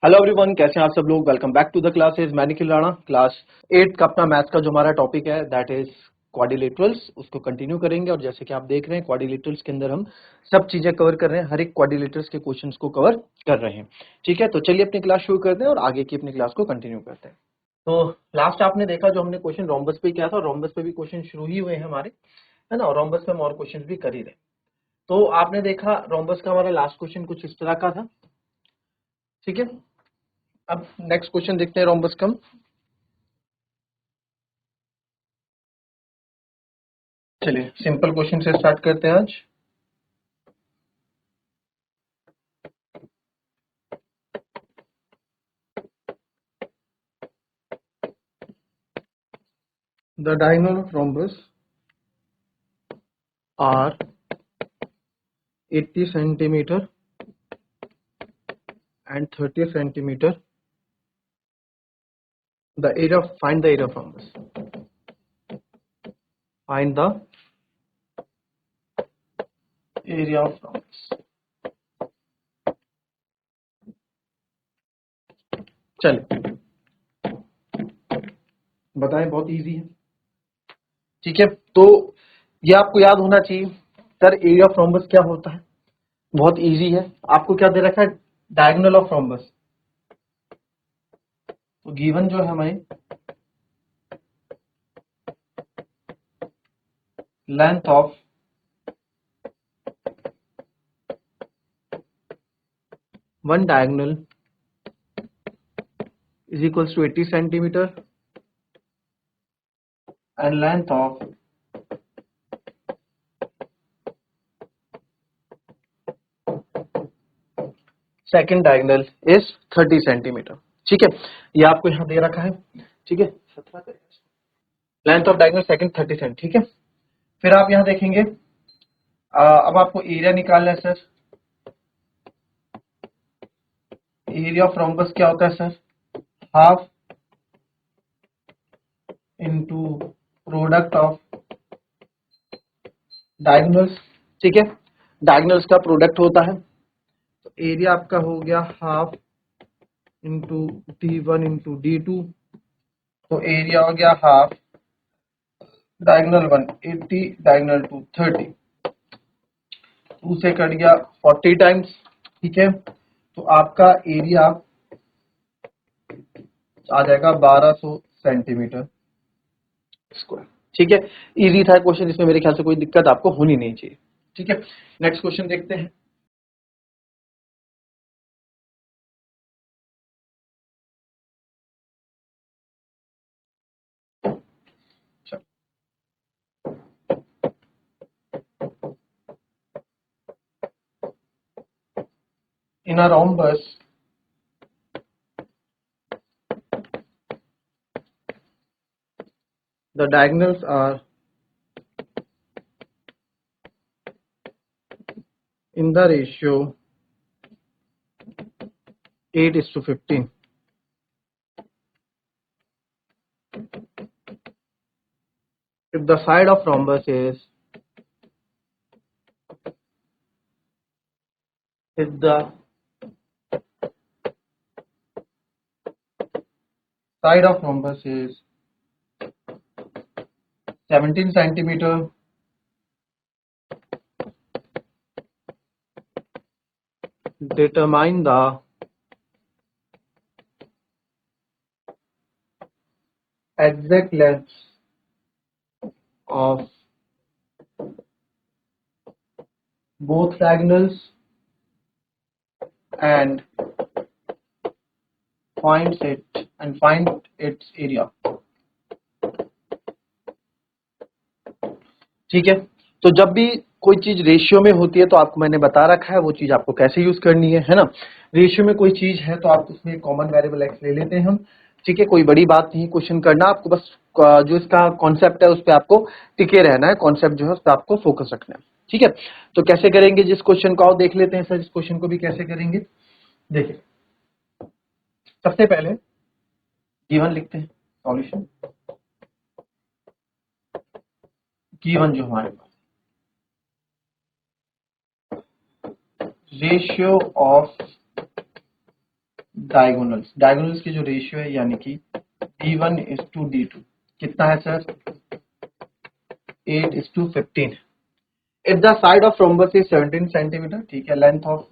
Hello everyone, कैसे हैं आप सब लोग। Welcome back to the classes. मैं निखिल राणा। क्लास 8 का अपना मैथ्स का जो हमारा टॉपिक है दैट इज क्वाड्रिलेटरल्स, उसको कंटिन्यू करेंगे। और जैसे कि आप देख रहे हैं क्वाड्रिलेटरल्स के अंदर हम सब चीजें कवर कर रहे हैं, हर एक क्वाड्रिलेटरल्स के क्वेश्चंस को कवर कर रहे हैं। ठीक है, तो चलिए अपनी क्लास शुरू करते हैं और आगे की अपनी क्लास को कंटिन्यू करते हैं। तो लास्ट आपने देखा जो हमने क्वेश्चन रोम्बस पे किया था, रोम्बस पे भी क्वेश्चन शुरू ही हुए हैं हमारे, है ना। रोम्बस पे हम और क्वेश्चन भी कर ही रहे। तो आपने देखा रोम्बस का हमारा लास्ट क्वेश्चन कुछ इस तरह का था। ठीक है, अब नेक्स्ट क्वेश्चन देखते हैं रोम्बस का। चलिए सिंपल क्वेश्चन से स्टार्ट करते हैं आज। The diagonal of rhombus are 80 centimeter and 30 centimeter. The area of find the area of rhombus. Find the area of rhombus. चलिए बताएं, बहुत इजी है। ठीक है, तो ये आपको याद होना चाहिए सर, एरिया ऑफ रोम्बस क्या होता है। बहुत इजी है। आपको क्या दे रखा है, डायगोनल ऑफ रोम्बस। तो गिवन जो है हमें length of one diagonal is equals to 80 centimeter and length of second diagonal is 30 centimetre. ठीक है, ये आपको यहाँ दे रखा है। ठीक है, length of diagonal second 30 cent. ठीक है, फिर आप यहाँ देखेंगे अब आपको एरिया निकालना है सर। एरिया ऑफ रोम्बस क्या होता है sir, half into product of diagonals. ठीक है, डायगोनल्स का प्रोडक्ट होता है। तो एरिया आपका हो गया half into D1 into D2। तो एरिया हो गया हाफ डायगोनल 1 80 डायगोनल 2 30, 2 से कट गया 40 टाइम्स। ठीक है, तो आपका एरिया आ जाएगा 1200 सेंटीमीटर स्क्वायर। ठीक है, इजी था क्वेश्चन, इसमें मेरे ख्याल से कोई दिक्कत आपको होनी नहीं चाहिए। ठीक है, नेक्स्ट क्वेश्चन देखते हैं। इन अ rhombus the diagonals are in the ratio 8:15. If the side of rhombus is if the side of rhombus is 17 centimeter, determine the exact length of both diagonals and find its area। ठीक है, तो जब भी कोई चीज ratio में होती है तो आपको मैंने बता रखा है वो चीज आपको कैसे यूज करनी है ना। रेशियो में कोई चीज है तो आप उसमें कॉमन वेरिएबल एक्स ले लेते हैं हम। ठीक है, कोई बड़ी बात नहीं क्वेश्चन करना, आपको बस जो इसका कॉन्सेप्ट है उस पर आपको टिके रहना है, कॉन्सेप्ट जो है उस पर आपको फोकस रखना है। ठीक है, तो कैसे करेंगे जिस क्वेश्चन को, आओ देख लेते हैं सर इस क्वेश्चन को भी कैसे करेंगे। देखिए सबसे पहले गिवन लिखते हैं, सॉल्यूशन गिवन जो हमारे पास रेशियो ऑफ डायगोनल्स, डायगोनल्स की जो रेशियो है यानी कि D1:D2 कितना है sir? 8:15। If the side of rhombus is 17 centimetre, ठीक है, length of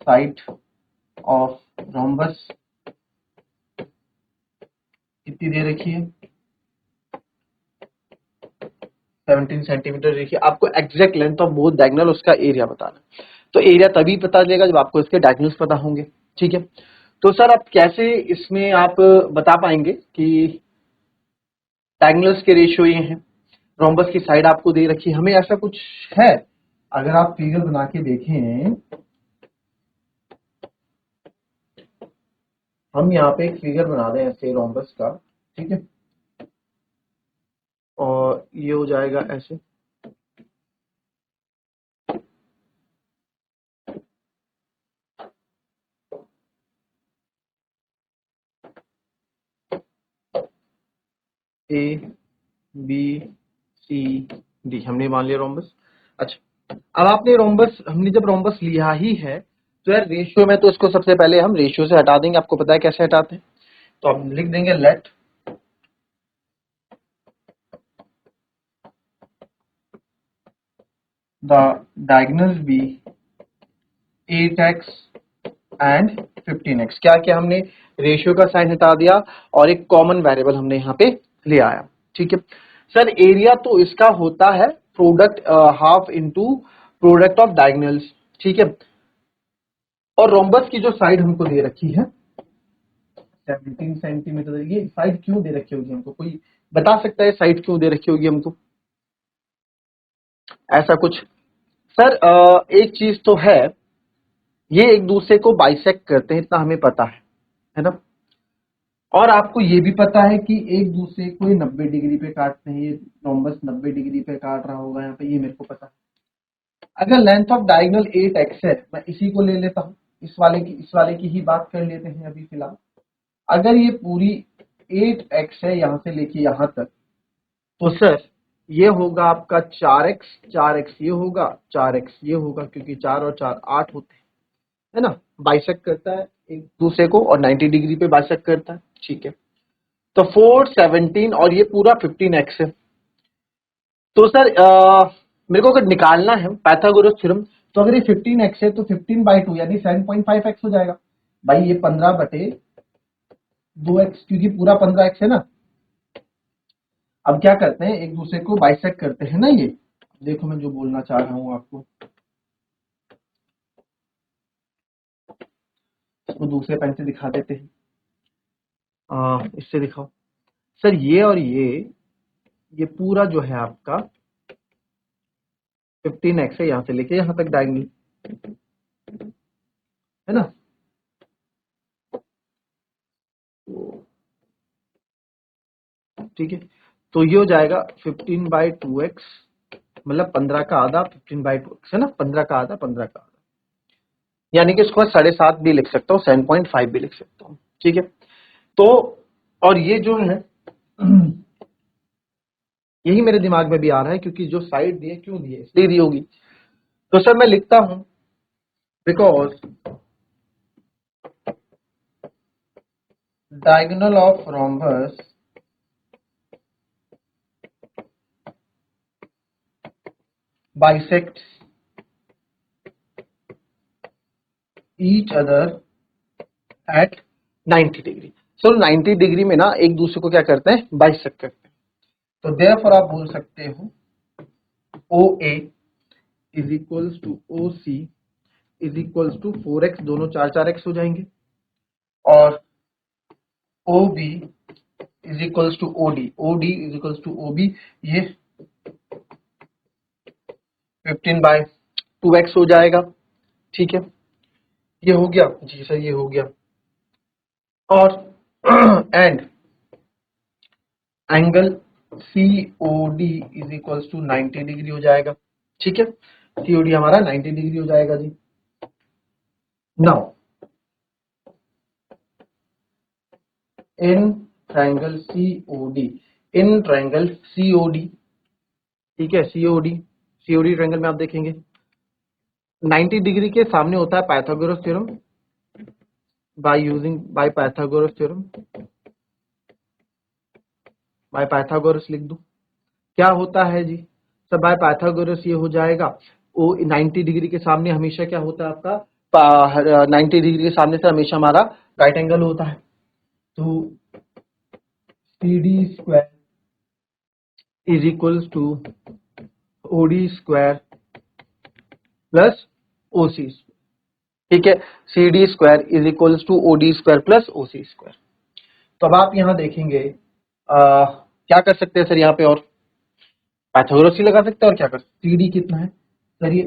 side of rhombus कितनी दे रखी है? 17 सेंटीमीटर। देखिए आपको exact length of both diagonal उसका एरिया बताना, तो एरिया तभी पता चलेगा जब आपको इसके डायगोनल्स पता होंगे, ठीक है। तो सर आप कैसे इसमें आप बता पाएंगे कि डायगोनल्स के रेशियो ये हैं, रोम्बस की साइड आपको दे रखी है, हमें ऐसा कुछ है? अगर आप फिगर बना के देखें, हम यहाँ पे एक फिगर बना दें ऐसे रोम्बस का, ठीक है, और ये हो जाएगा ऐसे, ए बी सी डी हमने मान लिया रोम्बस। अच्छा, अब आपने रोम्बस, हमने जब रोम्बस लिया ही है तो यार रेशियो में तो इसको सबसे पहले हम रेशियो से हटा देंगे, आपको पता है कैसे हटाते हैं, तो आप लिख देंगे let the diagonals be 8x and 15x। क्या किया हमने? रेशियो का साइन हटा दिया और एक कॉमन वेरिएबल हमने यहाँ पे ले आया, ठीक है। सर एरिया तो इसका होता है product half into product of diagonals, ठीक है। और रोम्बस की जो साइड हमको दे रखी है 17 सेंटीमीटर, ये साइड क्यों दे रखी होगी हमको? कोई बता सकता है साइड क्यों दे रखी होगी हमको? ऐसा कुछ सर एक चीज तो है, ये एक दूसरे को बाइसेक्ट करते हैं, इतना हमें पता है ना। और आपको ये भी पता है कि एक दूसरे को ये 90 डिग्री पे काटते हैं, ये रोम्बस 90 डिग्री पे काट रहा होगा यहाँ पे, ये मेरे को पता है। अगर लेंथ ऑफ डायगोनल 8x है, मैं इसी को ले लेता हूँ, इस वाले की ही बात कर लेते हैं अभी फिलहाल। अगर ये पूरी 8x है यहाँ से लेके यहाँ तक, तो सर ये होगा आपका 4x, 4x ये होगा, 4x ये होगा, क्योंकि 4 और 4 8 होते हैं, है ना। बाइसेक्ट करता है एक दूसरे को और 90 डिग्री पे बाइसेक्ट करता है, ठीक है। तो 4 17 और ये पूरा 15x है। तो सर मेरे को अगर निकालना है पाइथागोरस थ्योरम, तो अगर ये 15x है तो 15/2 यानी 7.5x हो जाएगा। भाई ये 15/2x, क्योंकि पूरा 15x है ना। अब क्या करते हैं, एक दूसरे को बाइसेक्ट करते हैं ना, ये देखो मैं जो बोलना चाह रहा हूं आपको, इसको दूसरे पेन से दिखा देते हैं, इससे दिखाओ सर। ये और ये पूरा जो है आपका 15x है, यहाँ से लेके यहाँ तक डायगोनल, है ना। ठीक है, तो ये हो जाएगा 15/2x, मतलब 15 का आधा 15/2x, है ना, 15 का आधा 15 का आधा, यानी कि इसको मैं 7.5 भी लिख सकता हूँ, 7.5 भी लिख सकता हूँ, ठीक है। तो और ये जो है यही मेरे दिमाग में भी आ रहा है, क्योंकि जो साइड दी है क्यों दी है, इसलिए दी होगी। तो सर मैं लिखता हूं because diagonal of rhombus bisect each other at 90 degree. So 90 degree में ना एक दूसरे को क्या करते हैं, बाइसेक्ट करते हैं। तो देयरफॉर आप बोल सकते हो OA is equals to OC is equals to 4x, दोनों 4 4x हो जाएंगे, और OB is equals to OD is equals to OB, ये 15/2x हो जाएगा, ठीक है। ये हो गया जी सर, ये हो गया। और and angle COD is equals to 90 degree हो जाएगा, ठीक है। COD हमारा 90 डिग्री हो जाएगा जी। नाउ इन ट्रायंगल COD, ठीक है, COD ट्रायंगल में आप देखेंगे 90 डिग्री के सामने होता है Pythagoras theorem, by Pythagoras theorem, by Pythagoras लिख दूं। क्या होता है जी सब बाय पाइथागोरस, ये हो जाएगा वो 90 डिग्री के सामने हमेशा क्या होता है आपका 90 डिग्री के सामने से हमेशा हमारा राइट एंगल होता है। तो C D square is equals to O D square plus O C, ठीक है। C D square is equals to O D square plus O C square. तो अब आप यहाँ देखेंगे क्या कर सकते हैं सर, यहाँ पे और पाइथागोरस ही लगा सकते हैं और क्या कर सकते हैं। सी डी कितना है सर, ये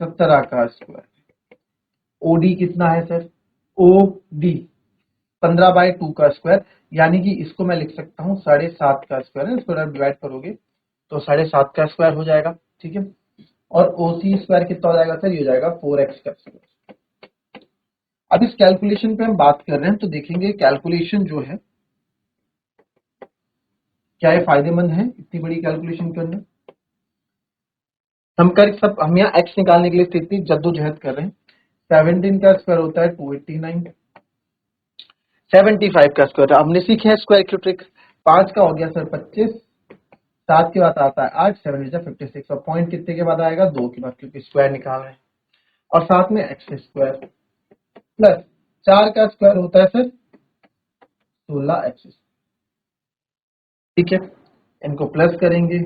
17 का स्क्वायर। ओडी कितना है सर, ओ डी 15/2 का स्क्वायर, यानी कि इसको मैं लिख सकता हूँ 7.5 का स्क्वायर है। इसको डिवाइड करोगे तो 7.5 का स्क्वायर हो जाएगा, ठीक है। और ओ सी स्क्वायर कितना हो जाएगा सर, ये हो जाएगा 4x का स्क्वायर। अब इस कैलकुलेशन पे हम बात कर रहे हैं तो देखेंगे कैलकुलेशन जो है क्या ये फायदेमंद है इतनी बड़ी कैलकुलेशन करना। हम यहाँ x निकालने के लिए इतनी जद्दोजहद कर रहे हैं। 17 का स्क्वायर होता है 289, 75 का स्क्वायर हमने सीखे है स्क्वायर की ट्रिक। 5 का हो गया सर 25, 7 के बाद आता है 8, 7 इज 56 और पॉइंट कितने के बाद आएगा 2 के बाद, क्योंकि स्क्वायर निकाल रहे हैं। और साथ में एक्स स्क्वायर प्लस 4 का स्क्वायर होता है सर 16x, ठीक है। इनको प्लस करेंगे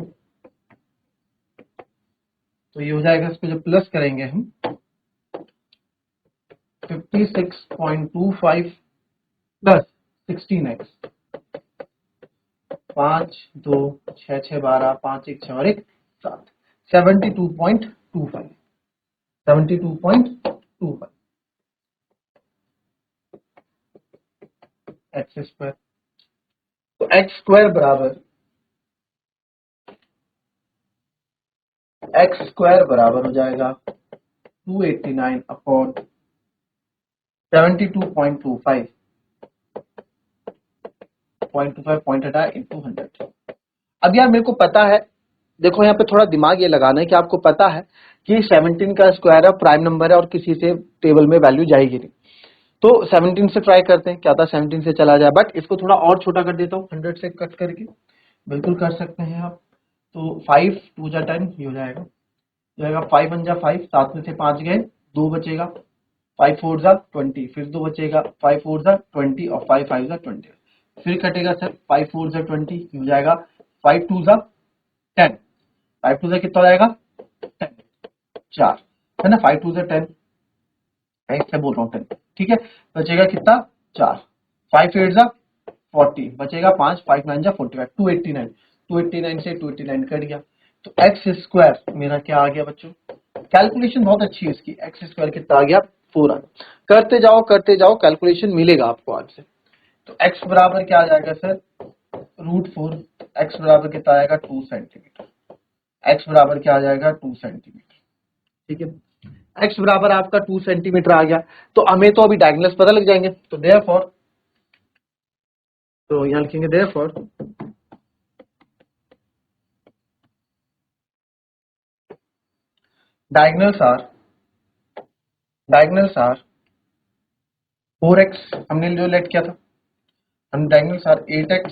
तो ये हो जाएगा, इसको जब प्लस करेंगे हम 56.25 प्लस 16x, 5 2 6 6 12 5 1 6 और 1 7, 72.25, 72.25 एक्स स्क्वायर। तो एक्स स्क्वायर बराबर हो जाएगा 289 अपॉन 72.25, पॉइंट हटा इंटू 100। अब यार मेरे को पता है, देखो यहाँ पे थोड़ा दिमाग ये लगाना है कि आपको पता है कि 17 का स्क्वायर है, प्राइम नंबर है और किसी से टेबल में वैल्यू जाएगी नहीं। तो 17 से ट्राई करते हैं, क्या था 17 से चला जाए, बट इसको थोड़ा और छोटा कर देता हूँ 100 से कट करके, बिल्कुल कर सकते हैं आप। तो 5 2 जा 10 ये हो जाएगा, 5 1 जा 5, 7 में से 5 गए 2 बचेगा, 5 4 जा 20, फिर 2 बचेगा, 5 4 जा 20 और 5 5 जा 20, फिर कटेगा सर 5 4 जा 20 हो जाएगा, 5 2 जा 10, 5 2 जा कितना हो जाएगा 10, 4 है ना, 5 2 जा 10, ऐसे बोल रहा हूँ 10, ठीक है। बचेगा कितना 4, 5 8 जा 40 बचेगा 5, 5 9 जा 45, 289, 289 से 289 कट गया। तो एक्स स्क्वायर मेरा क्या आ गया बच्चों, कैलकुलेशन बहुत अच्छी है इसकी, एक्स स्क्वायर कितना आ गया 4 आ गया। करते जाओ कैलकुलेशन मिलेगा आपको आज से। तो एक्स बराबर क्या आ जाएगा सर √4, एक्स बराबर कितना आएगा 2 सेंटीमीटर, एक्स बराबर क्या आ जाएगा 2 सेंटीमीटर, ठीक है। एक्स बराबर आपका 2 सेंटीमीटर आ गया। तो हमें तो अभी डायगोनल्स पता लग जाएंगे, तो देयरफॉर, तो यहाँ लिखेंगे देयरफॉर डायगोनल्स आर 4x, हमने जो लेट किया था, हम डायगोनल्स आर 8x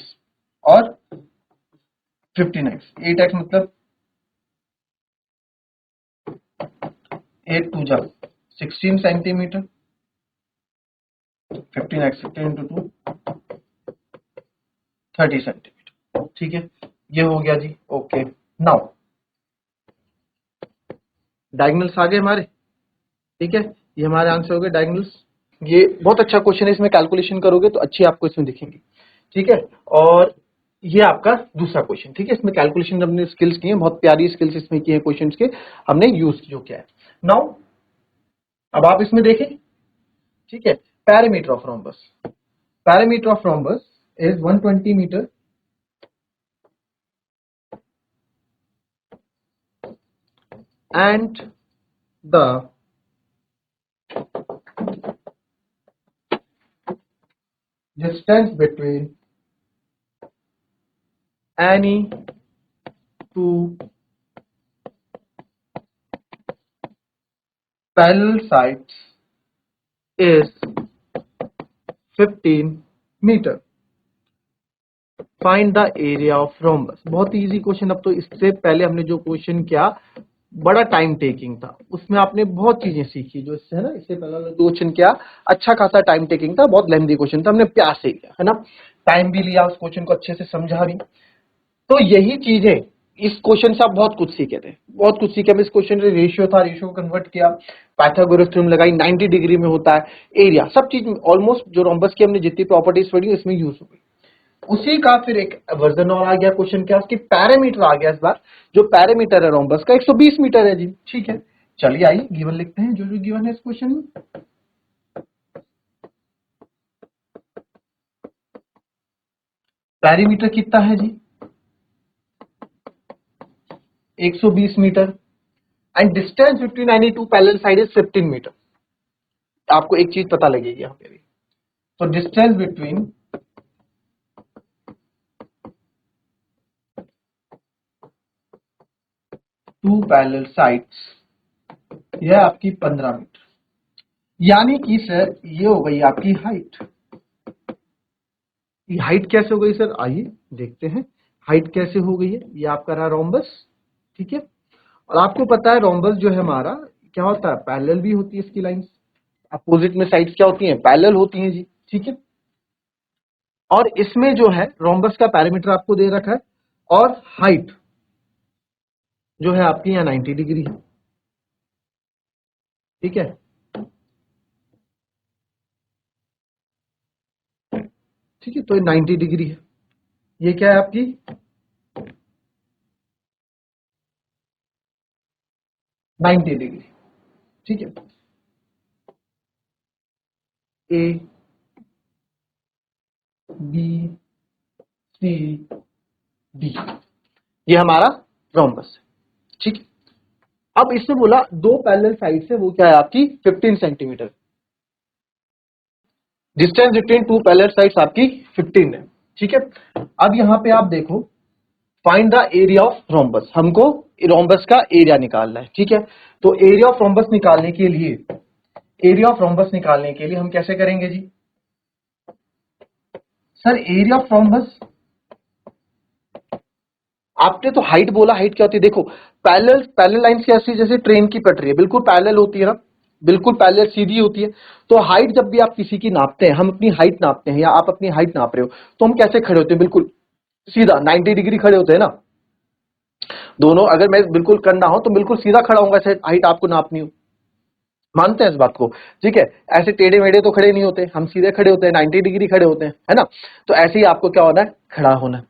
और 15x, 8x मतलब 8 2 जा 16 सेंटीमीटर, 15x 15 इंटू 2 30 सेंटीमीटर, ठीक है। ये हो गया जी, ओके। नाउ डायगोनल्स आ गए हमारे, ठीक है। ये हमारे आंसर हो गए डायगोनल्स। ये बहुत अच्छा क्वेश्चन है, इसमें कैलकुलेशन करोगे तो अच्छी आपको इसमें दिखेंगी, ठीक है। और ये आपका दूसरा क्वेश्चन, ठीक है। इसमें कैलकुलेशन हमने स्किल्स की हैं, बहुत प्यारी स्किल्स इसमें की है क्वेश्चंस के, हमने यूज जो किया है। नाउ अब आप इसमें देखें, ठीक है। Perimeter of rhombus, perimeter of rhombus is 120 metre and the distance between any two parallel sides is 15 metre. Find the area of rhombus. बहुत ही इजी क्वेश्चन। अब तो इससे पहले हमने जो क्वेश्चन किया बड़ा टाइम टेकिंग था, उसमें आपने बहुत चीजें सीखी। जो इससे है ना, इससे पहले जो क्वेश्चन किया अच्छा खासा टाइम टेकिंग था, बहुत लेंथी क्वेश्चन था, हमने प्यार से किया है ना, टाइम भी लिया, उस क्वेश्चन को अच्छे से समझा भी। तो यही चीजें इस क्वेश्चन से आप बहुत कुछ सीखे थे, बहुत कुछ सीखे। हम इस क्वेश्चन में रेशियो था, रेशियो को कन्वर्ट किया, पाइथागोरस थ्योरम लगाई, 90 डिग्री में होता है एरिया, सब चीज ऑलमोस्ट जो रोम्बस की हमने जितनी प्रॉपर्टीज पढ़ी इसमें यूज हो गई। उसी का फिर एक वर्जन और आ गया क्वेश्चन क्या, उसकी पैरामीटर आ गया इस बार। जो पैरामीटर है रोम्बस का 120 मीटर है जी। ठीक है, चलिए आइए गिवन लिखते हैं जो जो गिवन है इस क्वेश्चन में। पैरामीटर कितना है जी, 120 metre. And distance between any two parallel side is 15 metre. आपको एक चीज पता लगेगी यहां पे भी। तो distance between two parallel sides यह आपकी 15 मीटर। यानी कि सर ये हो गई आपकी हाइट। ये हाइट कैसे हो गई सर, आइए देखते हैं हाइट कैसे हो गई है। ये आपका रहा रोम्बस, ठीक है। और आपको पता है रोम्बस जो है हमारा क्या होता है, पैरेलल भी होती है इसकी लाइंस। अपोजिट में साइड्स क्या होती हैं, पैरेलल होती हैं जी, ठीक है। और इसमें जो है रोम्बस का पैरामीटर आपको दे रखा है, और हाइट जो है आपकी यहाँ 90 डिग्री है, ठीक है। ठीक है, तो ये 90 डिग्री है। ये क्या है आपकी 90 डिग्री, ठीक है। ए बी सी डी, ये हमारा रोम्बस है, ठीक है। अब इसने बोला दो पैरेलल साइड से, वो क्या है आपकी 15 centimetre. Distance between two parallel sides आपकी 15 है, ठीक है। अब यहां पे आप देखो, find the area of rhombus, हमको रोम्बस का एरिया निकालना है, ठीक है। तो एरिया ऑफ रोम्बस निकालने के लिए, एरिया ऑफ रोम्बस निकालने के लिए हम कैसे करेंगे जी, सर एरिया ऑफ रोम्बस, आपने तो हाइट बोला, हाइट क्या होती है देखो, पैरेलल पैरेलल लाइंस कैसी, जैसे ट्रेन की पटरी है, बिल्कुल पैरेलल होती है ना, बिल्कुल पैरेलल सीधी होती है। तो हाइट जब भी आप किसी की नापते हैं, हम अपनी हाइट नापते हैं या आप अपनी हाइट नाप रहे हो, तो हम कैसे खड़े होते हैं, बिल्कुल सीधा 90 डिग्री खड़े होते हैं ना। दोनों, अगर मैं बिल्कुल करना हो तो बिल्कुल सीधा खड़ा होऊंगा, ऐसे हाइट आपको नापनी हो, मानते हैं इस बात को, ठीक है। ऐसे टेढ़े मेढ़े तो खड़े नहीं होते, हम सीधे खड़े होते हैं, 90 डिग्री खड़े होते हैं, है ना। तो ऐसे ही आपको क्या होना है, खड़ा होना है।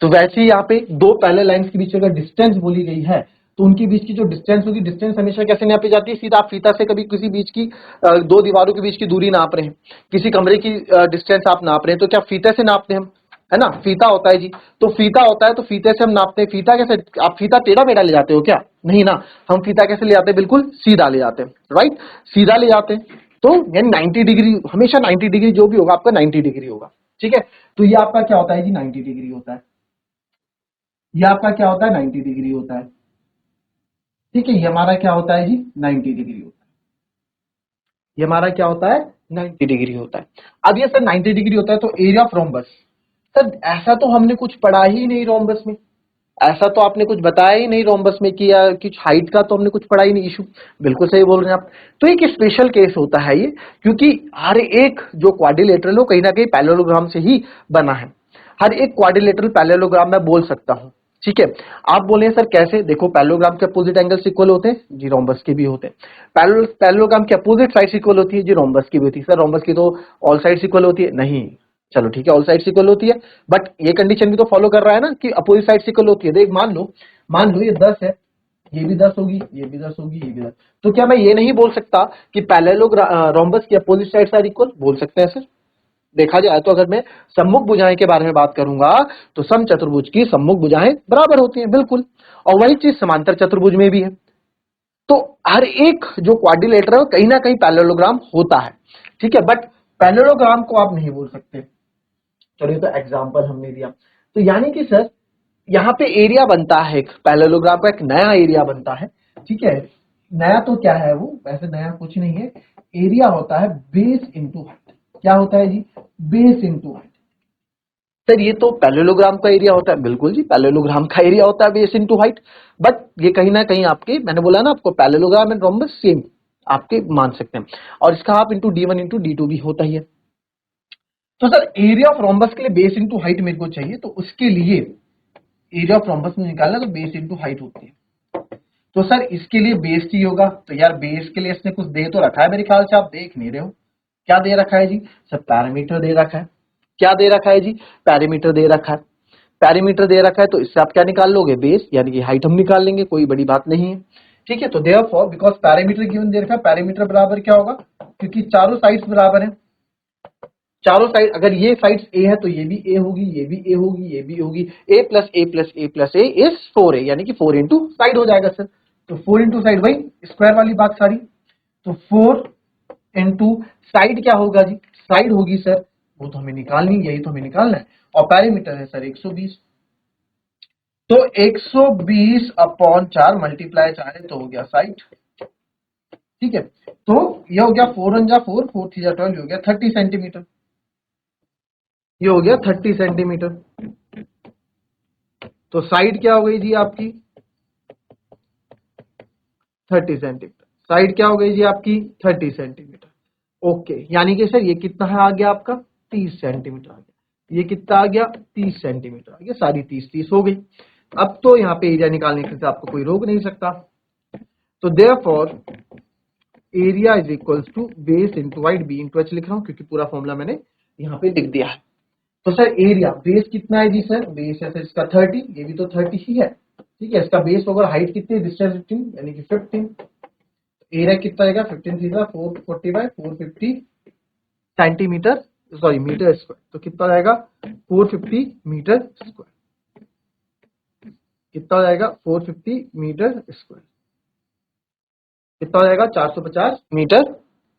तो वैसे ही यहाँ पे दो पैरेलल लाइंस के बीच अगर डिस्टेंस बोली गई है, तो उनके बीच की जो डिस्टेंस होगी, डिस्टेंस हमेशा कैसे नापी जाती है, सीधा आप फीता से कभी किसी बीच की दो दीवारों के बीच की दूरी नाप रहे हैं, किसी कमरे की डिस्टेंस आप नाप रहे हैं, तो क्या फीते से नापते हैं हम, है ना, फीता होता है जी। तो फीता होता है, तो फीते से हम नापते हैं। फीता कैसे, आप फीता टेढ़ा मेढ़ा ले जाते हो क्या, नहीं ना, हम फीता कैसे ले जाते हैं, बिल्कुल सीधा ले जाते हैं, राइट, सीधा ले जाते हैं। तो यानी 90 डिग्री, हमेशा 90 डिग्री जो भी होगा आपका 90 डिग्री होगा, ठीक है। तो ये आपका क्या होता है जी, 90 डिग्री होता है। ये आपका क्या होता है, 90 डिग्री होता है, ठीक है। ये हमारा क्या होता है जी, 90 डिग्री होता है। ये हमारा क्या होता है, 90 डिग्री होता है। अब ये सर 90 डिग्री होता है, तो एरिया ऑफ रोम्बस, सर ऐसा तो हमने कुछ पढ़ा ही नहीं रोम्बस में, ऐसा तो आपने कुछ बताया ही नहीं रोम्बस में कि या कुछ हाइट का तो हमने कुछ पढ़ा ही नहीं इशू। बिल्कुल सही बोल रहे हैं आप। तो एक स्पेशल केस होता है ये, क्योंकि हर एक जो क्वाड्रिलेटरल हो कहीं ना कहीं पैरेललोग्राम से ही बना है। हर एक क्वाड्रिलेटरल पैरेललोग्राम मैं बोल सकता हूं, ठीक है। आप बोले सर कैसे, देखो पैरेललोग्राम के अपोजिट एंगल्स इक्वल होते हैं जी, रोम्बस के भी होते हैं। पैरेललोग्राम के अपोजिट साइड्स इक्वल होती है जी, रोम्बस की भी होती है। सर रोम्बस की तो ऑल साइड्स इक्वल होती है, नहीं, चलो ठीक है, ऑल साइड्स इक्वल होती है, बट ये कंडीशन भी तो फॉलो कर रहा है ना कि अपोजिट साइड्स इक्वल होती है। देख मान लो ये 10 है, ये भी 10 होगी, ये भी 10 होगी, ये भी 10। तो क्या मैं ये नहीं बोल सकता कि पैरेललोग्राम रोम्बस की अपोजिट साइड्स आर इक्वल, बोल सकते हैं सर। देखा जाए तो अगर मैं सम्मुख भुजाएं के बारे में बात करूंगा, तो समचतुर्भुज की सम्मुख भुजाएं बराबर होती हैं, बिल्कुल। और वही चीज समांतर चतुर्भुज में भी है। तो हर एक जो क्वाड्रिलेटरल है कहीं ना कहीं पैरेललोग्राम होता है, ठीक है। बट पैरेललोग्राम को आप नहीं बोल सकते। चलिए, तो एग्जांपल हमने दिया, तो यानी कि सर यहाँ पे एरिया बनता है, एक पैरेललोग्राम का एक नया एरिया बनता है, ठीक है। नया तो क्या है वो, वैसे नया कुछ नहीं है, एरिया होता है बेस इंटू हाइट। क्या होता है जी, बेस इंटू हाइट। सर ये तो पैरेललोग्राम का एरिया होता है, बिल्कुल जी पैरेललोग्राम का एरिया होता है बेस इंटू हाइट, बट ये कहीं ना कहीं आपके, मैंने बोला ना आपको, पैरेललोग्राम एंड रोम्बस सेम आपके मान सकते हैं, और इसका आप इंटू D1 इंटू D2 भी होता ही है। तो सर एरिया ऑफ रोम्बस के लिए बेस इंटू हाइट मेरे को चाहिए, तो उसके लिए एरिया ऑफ रोम्बस में निकालना तो बेस इंटू हाइट होती है। तो सर इसके लिए बेस चाहिए होगा, तो यार बेस के लिए इसने कुछ दे तो रखा है, मेरे ख्याल से आप देख नहीं रहे हो। क्या दे रखा है जी, सर पैरामीटर दे रखा है। क्या दे रखा है जी, पैरामीटर दे रखा है। पैरामीटर दे रखा है तो इससे आप क्या निकाल लोगे, बेस, यानी कि हाइट हम निकाल लेंगे, कोई बड़ी बात नहीं है। ठीक है, तो देयरफॉर बिकॉज पैरामीटर गिवन दे रखा है, पैरामीटर बराबर क्या होगा, क्योंकि चारों साइड्स बराबर है, चारों साइड, अगर ये साइड्स ए है तो ये भी ए होगी, ये भी ए होगी, ये भी होगी, A plus A plus A plus A is 4a, यानी कि 4 इंटू साइड हो जाएगा सर। तो 4 इंटू साइड, वही स्क्वायर वाली बात सारी। तो 4 इंटू साइड क्या होगा जी, साइड होगी सर, वो तो हमें निकालनी, यही तो हमें निकालना है, और पैरामीटर है सर 120। तो 120 अपॉन 4 मल्टीप्लाई 4 है तो हो गया 60। ठीक है, तो ये हो गया 4 1 जा 4, 4 3 जा 12, हो गया 30 सेंटीमीटर। ये हो गया 30 सेंटीमीटर। तो साइड क्या हो गई जी आपकी 30 सेंटीमीटर, साइड क्या हो गई जी आपकी 30 सेंटीमीटर। ओके, यानी कि सर ये कितना है आ गया आपका 30 सेंटीमीटर आ गया, ये कितना आ गया 30 सेंटीमीटर आ गया, सारी 30 30 हो गई। अब तो यहाँ पे एरिया निकालने से आपको कोई रोक नहीं सकता। तो therefore area is equals to base into height, B into H लिख रहा हूँ क्योंकि पूरा फॉर्मूला मैंने यहाँ पे लिख दिया है। तो सर एरिया, बेस कितना है जी सर, बेस है सर इसका 30, ये भी तो 30 ही है। ठीक है, इसका बेस होगा, हाइट कितनी, डिस्टेंस 15 यानी कि 15। एरिया कितना आएगा, 15 थी 440 by 450 centimetre, sorry metre square. तो कितना आएगा 450 मीटर स्क्वायर, कितना आएगा 450 मीटर स्क्वायर, कितना हो जाएगा 450 मीटर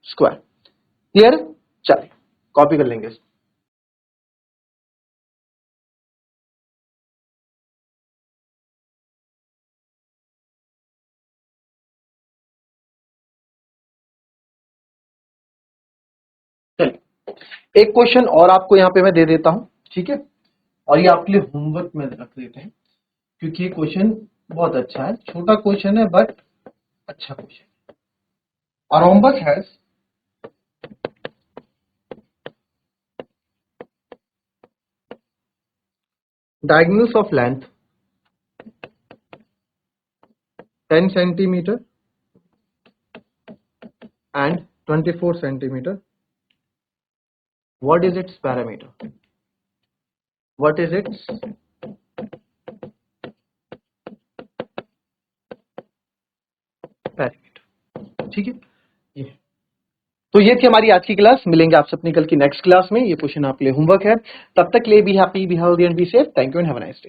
स्क्वायर। क्लियर, चलिए कॉपी कर लेंगे इसको। चलिए एक क्वेश्चन और आपको यहाँ पे मैं दे देता हूँ, ठीक है, और ये आपके लिए होमवर्क में रख देते हैं, क्योंकि ये क्वेश्चन बहुत अच्छा है, छोटा क्वेश्चन है बट अच्छा question. A rhombus has diagonals of length 10 centimeter and 24 centimeter. What is its parameter? What is its parameter? ठीक है, ये तो ये थी हमारी आज की क्लास। मिलेंगे आपसे अपनी कल की नेक्स्ट क्लास में। ये क्वेश्चन आपके लिए होमवर्क है। तब तक के लिए be happy, be healthy and be safe. Thank you and have a nice day.